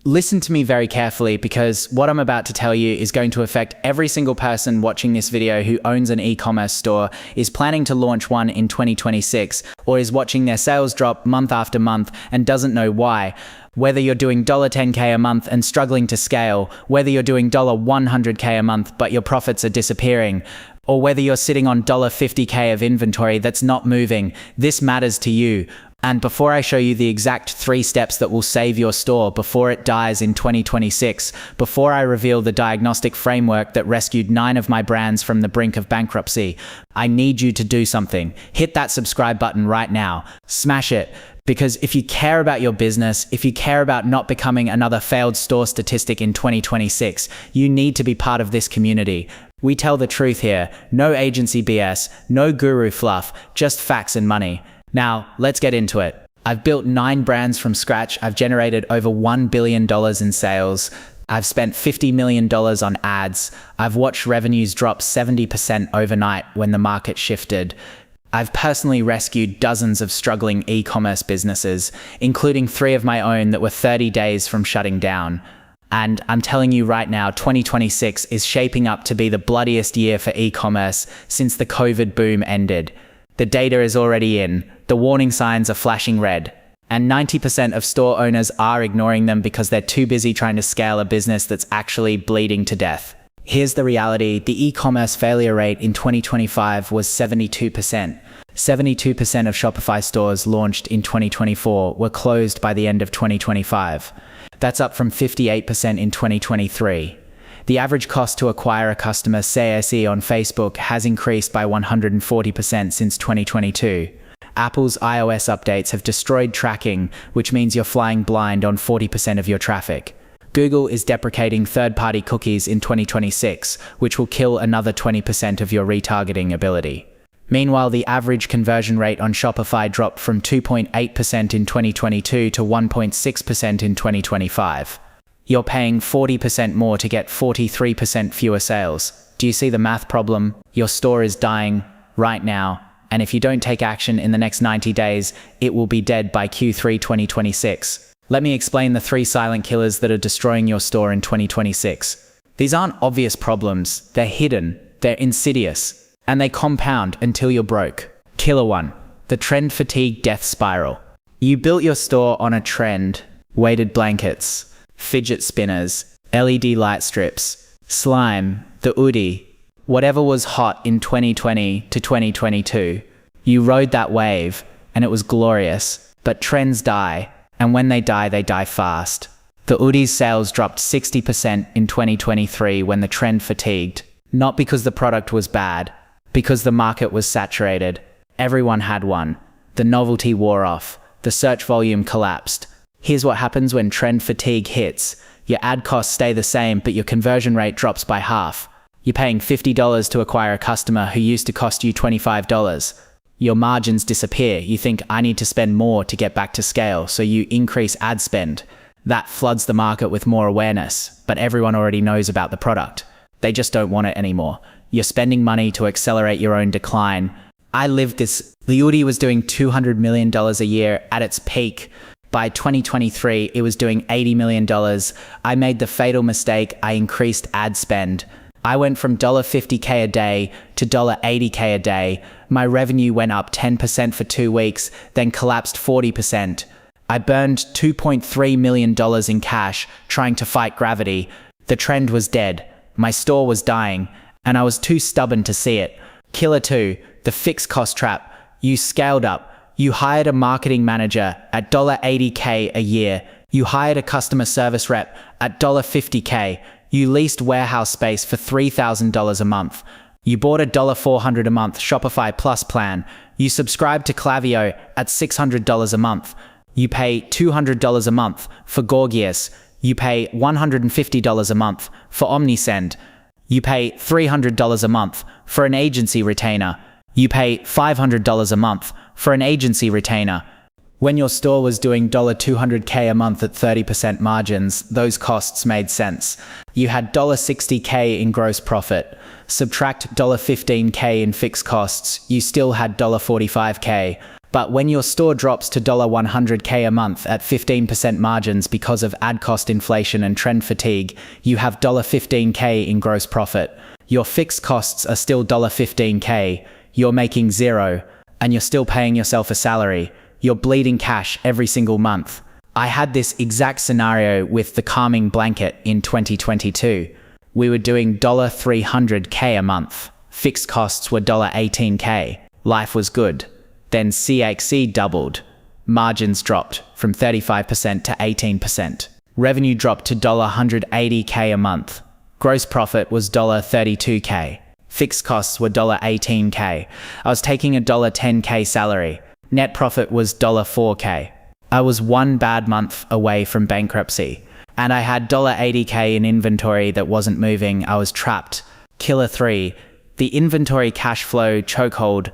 Listen to me very carefully, because what I'm about to tell you is going to affect every single person watching this video who owns an e-commerce store, is planning to launch one in 2026, or is watching their sales drop month after month and doesn't know why. Whether you're doing $10K a month and struggling to scale, whether you're doing $100K a month but your profits are disappearing, or whether you're sitting on $50K of inventory that's not moving, this matters to you. And before I show you the exact 3 steps that will save your store before it dies in 2026, before I reveal the diagnostic framework that rescued 9 of my brands from the brink of bankruptcy, I need you to do something. Hit that subscribe button right now. Smash it. Because if you care about your business, if you care about not becoming another failed store statistic in 2026, you need to be part of this community. We tell the truth here. No agency BS, no guru fluff, just facts and money. Now, let's get into it. I've built 9 brands from scratch. I've generated over $1 billion in sales. I've spent $50 million on ads. I've watched revenues drop 70% overnight when the market shifted. I've personally rescued dozens of struggling e-commerce businesses, including 3 of my own that were 30 days from shutting down. And I'm telling you right now, 2026 is shaping up to be the bloodiest year for e-commerce since the COVID boom ended. The data is already in, the warning signs are flashing red, and 90% of store owners are ignoring them because they're too busy trying to scale a business that's actually bleeding to death. Here's the reality: the e-commerce failure rate in 2025 was 72%. 72% of Shopify stores launched in 2024 were closed by the end of 2025. That's up from 58% in 2023. The average cost to acquire a customer CAC on Facebook has increased by 140% since 2022. Apple's iOS updates have destroyed tracking, which means you're flying blind on 40% of your traffic. Google is deprecating third-party cookies in 2026, which will kill another 20% of your retargeting ability. Meanwhile, the average conversion rate on Shopify dropped from 2.8% in 2022 to 1.6% in 2025. You're paying 40% more to get 43% fewer sales. Do you see the math problem? Your store is dying right now, and if you don't take action in the next 90 days, it will be dead by Q3 2026. Let me explain the 3 silent killers that are destroying your store in 2026. These aren't obvious problems, they're hidden, they're insidious, and they compound until you're broke. Killer 1. The trend fatigue death spiral. You built your store on a trend: weighted blankets, fidget spinners, LED light strips, slime, the Oodie, whatever was hot in 2020 to 2022. You rode that wave, and it was glorious. But trends die, and when they die fast. The Oodie's sales dropped 60% in 2023 when the trend fatigued. Not because the product was bad, because the market was saturated. Everyone had one. The novelty wore off. The search volume collapsed. Here's what happens when trend fatigue hits. Your ad costs stay the same, but your conversion rate drops by half. You're paying $50 to acquire a customer who used to cost you $25. Your margins disappear. You think, I need to spend more to get back to scale, so you increase ad spend. That floods the market with more awareness, but everyone already knows about the product. They just don't want it anymore. You're spending money to accelerate your own decline. I lived this. The Oodie was doing $200 million a year at its peak. By 2023, it was doing $80 million. I made the fatal mistake. I increased ad spend. I went from $50K a day to $80K a day. My revenue went up 10% for 2 weeks, then collapsed 40%. I burned $2.3 million in cash trying to fight gravity. The trend was dead. My store was dying, and I was too stubborn to see it. Killer 2, the fixed cost trap. You scaled up. You hired a marketing manager at $80K a year. You hired a customer service rep at $50K. You leased warehouse space for $3,000 a month. You bought a $400 a month Shopify Plus plan. You subscribed to Klaviyo at $600 a month. You pay $200 a month for Gorgias. You pay $150 a month for Omnisend. You pay $300 a month for an agency retainer. You pay $500 a month for an agency retainer. When your store was doing $200K a month at 30% margins, those costs made sense. You had $60K in gross profit. Subtract $15K in fixed costs, you still had $45K. But when your store drops to $100K a month at 15% margins because of ad cost inflation and trend fatigue, you have $15K in gross profit. Your fixed costs are still $15K, you're making zero, and you're still paying yourself a salary. You're bleeding cash every single month. I had this exact scenario with the calming blanket in 2022. We were doing $300K a month. Fixed costs were $18K. Life was good. Then CXC doubled. Margins dropped from 35% to 18%. Revenue dropped to $180K a month. Gross profit was $32K. Fixed costs were $18K. I was taking a $10K salary. Net profit was $4K. I was one bad month away from bankruptcy. And I had $80K in inventory that wasn't moving. I was trapped. Killer 3. The inventory cash flow chokehold.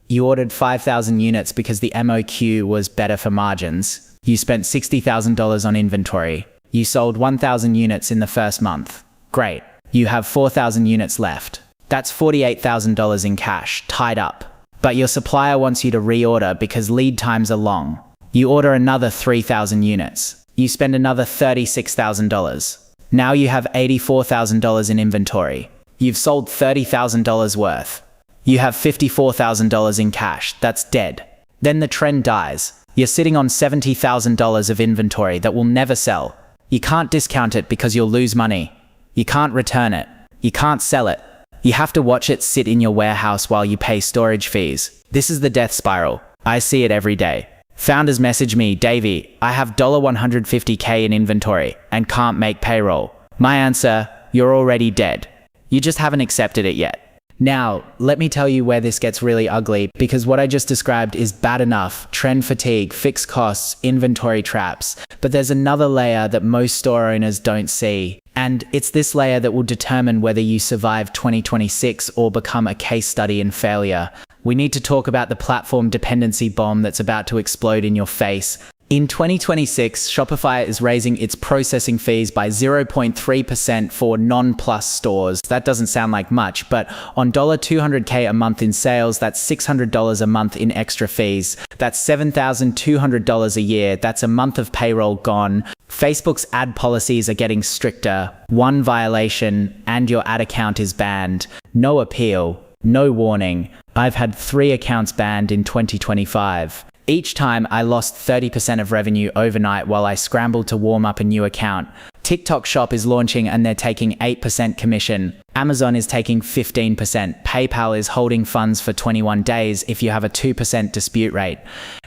You ordered 5,000 units because the MOQ was better for margins. You spent $60,000 on inventory. You sold 1,000 units in the first month. Great. You have 4,000 units left. That's $48,000 in cash, tied up. But your supplier wants you to reorder because lead times are long. You order another 3,000 units. You spend another $36,000. Now you have $84,000 in inventory. You've sold $30,000 worth. You have $54,000 in cash. That's dead. Then the trend dies. You're sitting on $70,000 of inventory that will never sell. You can't discount it because you'll lose money. You can't return it. You can't sell it. You have to watch it sit in your warehouse while you pay storage fees. This is the death spiral. I see it every day. Founders message me, Davie, I have $150K in inventory and can't make payroll. My answer, you're already dead. You just haven't accepted it yet. Now, let me tell you where this gets really ugly, because what I just described is bad enough: trend fatigue, fixed costs, inventory traps. But there's another layer that most store owners don't see. And it's this layer that will determine whether you survive 2026 or become a case study in failure. We need to talk about the platform dependency bomb that's about to explode in your face. In 2026, Shopify is raising its processing fees by 0.3% for non-plus stores. That doesn't sound like much, but on $200K a month in sales, that's $600 a month in extra fees. That's $7,200 a year. That's a month of payroll gone. Facebook's ad policies are getting stricter. One violation and your ad account is banned. No appeal, no warning. I've had 3 accounts banned in 2025. Each time I lost 30% of revenue overnight while I scrambled to warm up a new account. TikTok Shop is launching and they're taking 8% commission. Amazon is taking 15%. PayPal is holding funds for 21 days if you have a 2% dispute rate.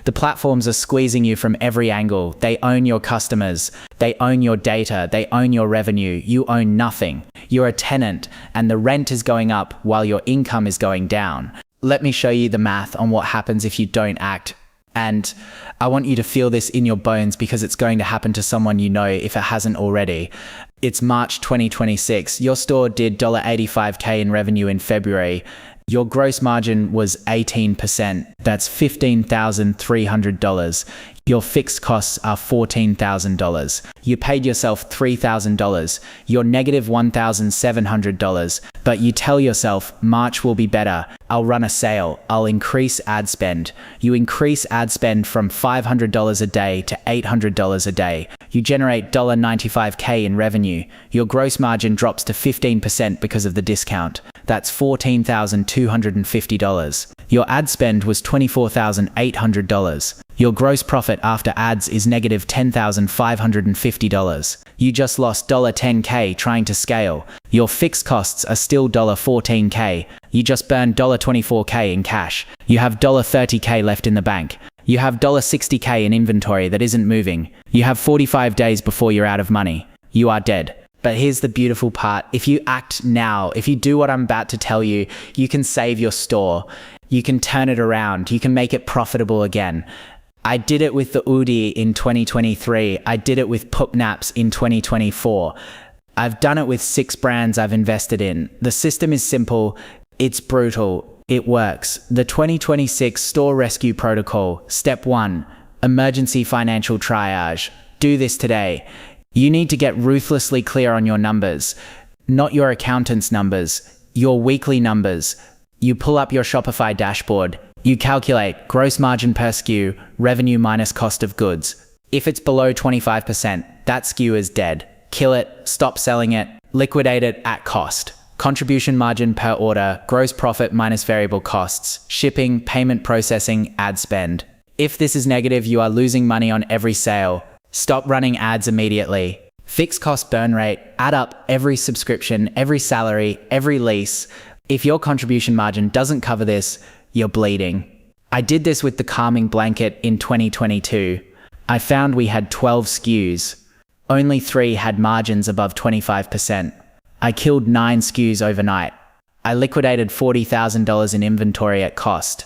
The platforms are squeezing you from every angle. They own your customers. They own your data. They own your revenue. You own nothing. You're a tenant and the rent is going up while your income is going down. Let me show you the math on what happens if you don't act. And I want you to feel this in your bones because it's going to happen to someone you know if it hasn't already. It's March 2026. Your store did $85K in revenue in February. Your gross margin was 18%. That's $15,300. Your fixed costs are $14,000. You paid yourself $3,000. You're negative $1,700. But you tell yourself, March will be better. I'll run a sale. I'll increase ad spend. You increase ad spend from $500 a day to $800 a day. You generate $95K in revenue. Your gross margin drops to 15% because of the discount. That's $14,250. Your ad spend was $24,800. Your gross profit after ads is negative $10,550. You just lost $10K trying to scale. Your fixed costs are still $14K. You just burned $24K in cash. You have $30K left in the bank. You have $60K in inventory that isn't moving. You have 45 days before you're out of money. You are dead. But here's the beautiful part. If you act now, if you do what I'm about to tell you, you can save your store. You can turn it around. You can make it profitable again. I did it with the Udi in 2023. I did it with Pupnaps in 2024. I've done it with 6 brands I've invested in. The system is simple. It's brutal. It works. The 2026 Store Rescue Protocol. Step 1, emergency financial triage. Do this today. You need to get ruthlessly clear on your numbers, not your accountant's numbers, your weekly numbers. You pull up your Shopify dashboard. You calculate gross margin per SKU, revenue minus cost of goods. If it's below 25%, that SKU is dead. Kill it, stop selling it, liquidate it at cost. Contribution margin per order, gross profit minus variable costs, shipping, payment processing, ad spend. If this is negative, you are losing money on every sale. Stop running ads immediately. Fixed cost burn rate, add up every subscription, every salary, every lease. If your contribution margin doesn't cover this, you're bleeding. I did this with the calming blanket in 2022. I found we had 12 SKUs. Only 3 had margins above 25%. I killed 9 SKUs overnight. I liquidated $40,000 in inventory at cost.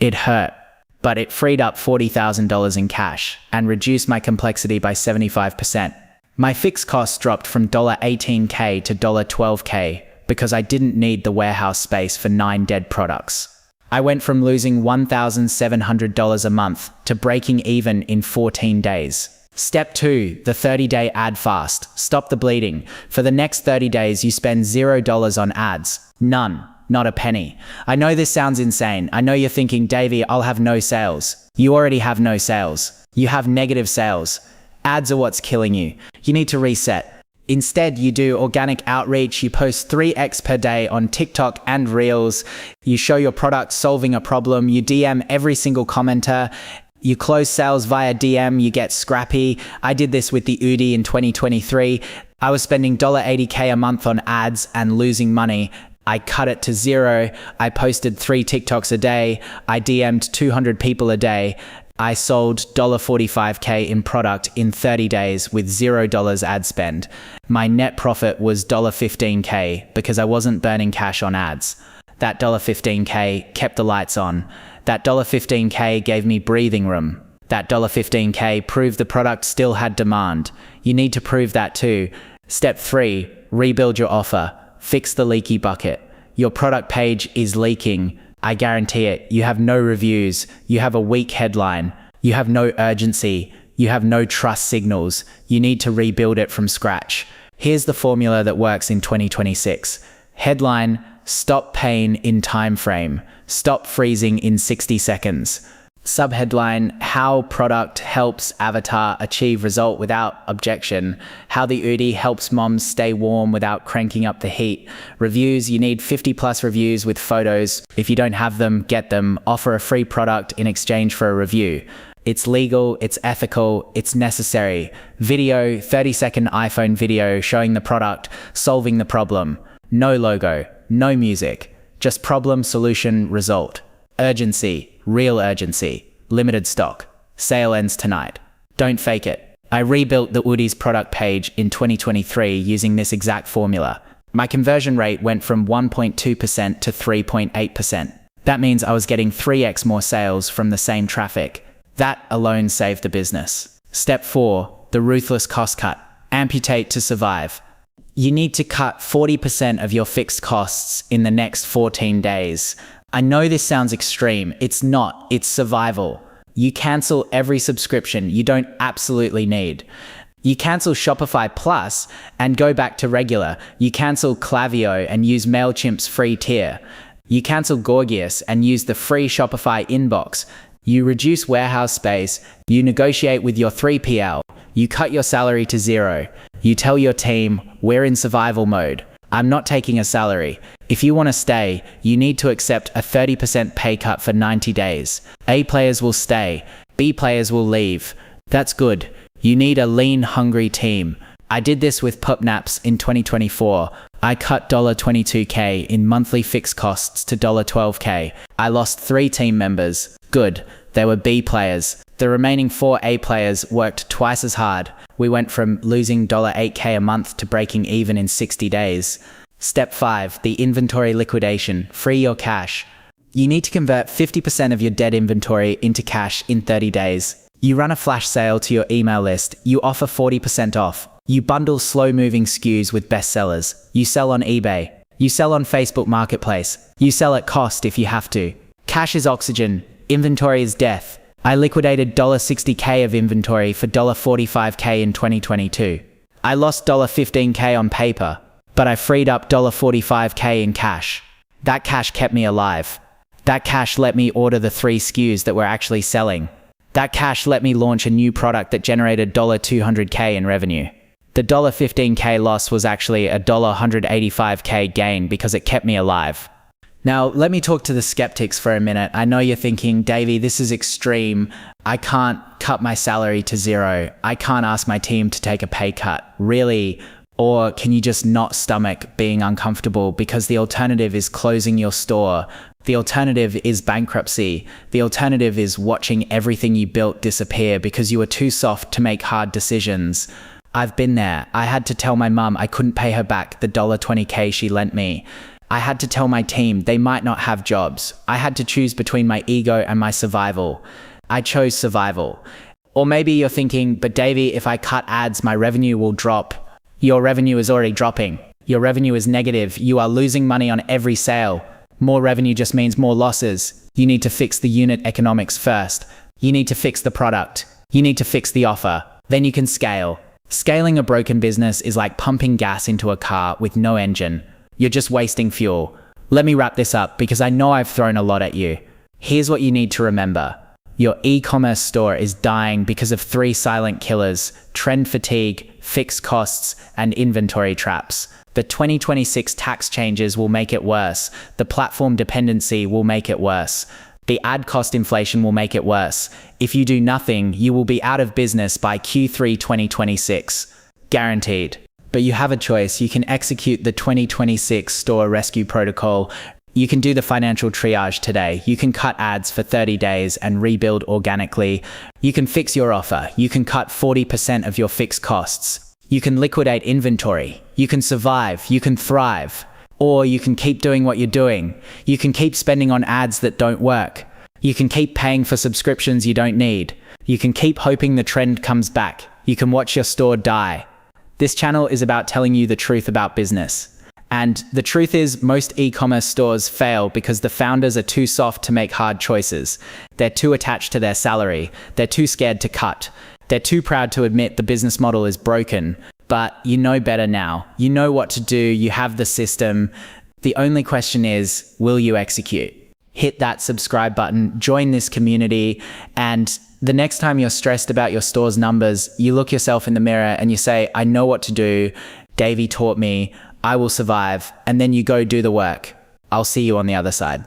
It hurt, but it freed up $40,000 in cash and reduced my complexity by 75%. My fixed costs dropped from $18K to $12K because I didn't need the warehouse space for 9 dead products. I went from losing $1,700 a month to breaking even in 14 days. Step 2, the 30-day ad fast. Stop the bleeding. For the next 30 days, you spend $0 on ads. None. Not a penny. I know this sounds insane. I know you're thinking, Davie, I'll have no sales. You already have no sales. You have negative sales. Ads are what's killing you. You need to reset. Instead, you do organic outreach. You post 3x per day on TikTok and Reels. You show your product solving a problem. You DM every single commenter. You close sales via DM, you get scrappy. I did this with the Udi in 2023. I was spending $80K a month on ads and losing money. I cut it to 0. I posted 3 TikToks a day. I DM'd 200 people a day. I sold $45K in product in 30 days with $0 ad spend. My net profit was $15K because I wasn't burning cash on ads. That $15K kept the lights on. That $15K gave me breathing room. That $15K proved the product still had demand. You need to prove that too. Step 3, rebuild your offer. Fix the leaky bucket. Your product page is leaking. I guarantee it. You have no reviews. You have a weak headline. You have no urgency. You have no trust signals. You need to rebuild it from scratch. Here's the formula that works in 2026. Headline, stop pain in time frame. Stop freezing in 60 seconds. Subheadline, how product helps avatar achieve result without objection. How the Udi helps moms stay warm without cranking up the heat. Reviews, you need 50+ reviews with photos. If you don't have them, get them. Offer a free product in exchange for a review. It's legal, it's ethical, it's necessary. Video, 30-second iPhone video showing the product, solving the problem. No logo, no music. Just problem, solution, result. Urgency, real urgency. Limited stock. Sale ends tonight. Don't fake it. I rebuilt the Udi's product page in 2023 using this exact formula. My conversion rate went from 1.2% to 3.8%. That means I was getting 3x more sales from the same traffic. That alone saved the business. Step 4, the ruthless cost cut. Amputate to survive. You need to cut 40% of your fixed costs in the next 14 days. I know this sounds extreme. It's not. It's survival. You cancel every subscription you don't absolutely need. You cancel Shopify Plus and go back to regular. You cancel Klaviyo and use MailChimp's free tier. You cancel Gorgias and use the free Shopify inbox. You reduce warehouse space. You negotiate with your 3PL. You cut your salary to 0. You tell your team, we're in survival mode. I'm not taking a salary. If you want to stay, you need to accept a 30% pay cut for 90 days. A players will stay. B players will leave. That's good. You need a lean, hungry team. I did this with PupNaps in 2024. I cut $22K in monthly fixed costs to $12K. I lost 3 team members. Good. They were B players. The remaining 4 A players worked twice as hard. We went from losing $8K a month to breaking even in 60 days. Step 5, the inventory liquidation. Free your cash. You need to convert 50% of your dead inventory into cash in 30 days. You run a flash sale to your email list. You offer 40% off. You bundle slow-moving SKUs with bestsellers. You sell on eBay. You sell on Facebook Marketplace. You sell at cost if you have to. Cash is oxygen. Inventory is death. I liquidated $60K of inventory for $45K in 2022. I lost $15K on paper, but I freed up $45K in cash. That cash kept me alive. That cash let me order the 3 SKUs that we're actually selling. That cash let me launch a new product that generated $200K in revenue. The $15K loss was actually a $185K gain because it kept me alive. Now, let me talk to the skeptics for a minute. I know you're thinking, Davie, this is extreme. I can't cut my salary to 0. I can't ask my team to take a pay cut. Really? Or can you just not stomach being uncomfortable? Because the alternative is closing your store. The alternative is bankruptcy. The alternative is watching everything you built disappear because you were too soft to make hard decisions. I've been there. I had to tell my mum I couldn't pay her back the $20K she lent me. I had to tell my team they might not have jobs. I had to choose between my ego and my survival. I chose survival. Or maybe you're thinking, but Davie, if I cut ads, my revenue will drop. Your revenue is already dropping. Your revenue is negative. You are losing money on every sale. More revenue just means more losses. You need to fix the unit economics first. You need to fix the product. You need to fix the offer. Then you can scale. Scaling a broken business is like pumping gas into a car with no engine. You're just wasting fuel. Let me wrap this up because I know I've thrown a lot at you. Here's what you need to remember. Your e-commerce store is dying because of 3 silent killers: trend fatigue, fixed costs, and inventory traps. The 2026 tax changes will make it worse. The platform dependency will make it worse. The ad cost inflation will make it worse. If you do nothing, you will be out of business by Q3 2026. Guaranteed. But you have a choice. You can execute the 2026 store rescue protocol. You can do the financial triage today. You can cut ads for 30 days and rebuild organically. You can fix your offer. You can cut 40% of your fixed costs. You can liquidate inventory. You can survive. You can thrive. Or you can keep doing what you're doing. You can keep spending on ads that don't work. You can keep paying for subscriptions you don't need. You can keep hoping the trend comes back. You can watch your store die. This channel is about telling you the truth about business. And the truth is, most e-commerce stores fail because the founders are too soft to make hard choices. They're too attached to their salary. They're too scared to cut. They're too proud to admit the business model is broken. But you know better now. You know what to do. You have the system. The only question is, will you execute? Hit that subscribe button, join this community, and the next time you're stressed about your store's numbers, you look yourself in the mirror and you say, I know what to do. Davie taught me. I will survive. And then you go do the work. I'll see you on the other side.